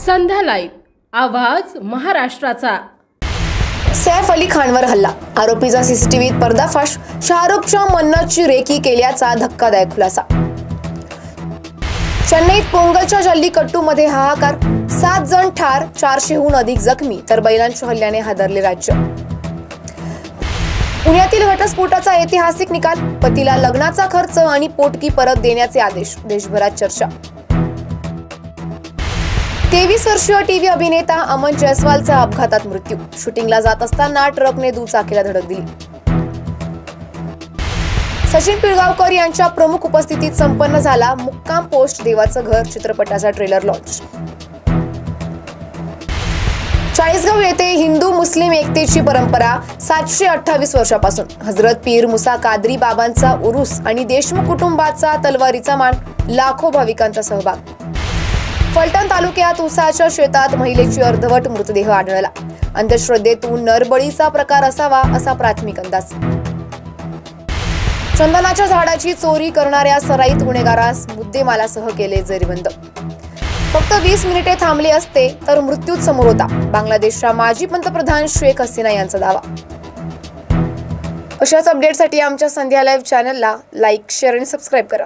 संध्या live आवाज महाराष्ट्राचा। सैफ अली खानवर हल्ला, आरोपीचा सीसीटीव्हीत पर्दाफाश, शाहरुखच्या मन्नतची रेकी केल्याचा धक्कादायक खुलासा। चेन्नईत पोंगलच्या जल्लीकट्टूमध्ये हाहाकार, 7 जण ठार, 400हून अधिक जखमी, तर बैलांच्या हल्ल्याने हादरले राज्य। पुण्यातील घटस्फोटाचा ऐतिहासिक निकाल, पतीला लग्नाचा खर्च आणि पोटगी परत देण्याचे आदेश, देशभरात चर्चा। 23 वर्षीय टीव्ही अभिनेता अमन जयस्वालचा अपघातात मृत्यू, शूटिंगला जात असताना ट्रकने दुचाकीला धडक दिली। सचिन पिळगावकर यांच्या प्रमुख उपस्थितीत संपन्न झाला मुक्काम पोस्ट देवाचं घर चित्रपटाचा ट्रेलर लॉन्च। चाळीसगाव येथे हिंदू मुस्लिम एकतेची परंपरा 728 वर्षापासून, हजरत पीर मुसा कादरी बाबांचा उरूस आणि देशमुख कुटुंबाचा तलवारीचा मान, लाखो भाविकांचा सहभाग। फलटण तालुक्यात उसाच्या शेतात महिलेची अर्धवट मृतदेह आढळला, अंधश्रद्धेतून नरबळीचा प्रकार असावा असा प्राथमिक अंदाज। चंदनाच्या झाडाची चोरी करणाऱ्या सराईत गुन्हेगारास मुद्देमालासह केले जेरबंद, फक्त 20 मिनिटे थांबले असते तर मृत्यूच समोर होता, बांगलादेशच्या माजी पंतप्रधान शेख हसीना यांचा दावा। अशाच अपडेटसाठी आमच्या संध्या लाईव्ह चॅनलला लाईक, शेअर आणि सबस्क्राईब करा।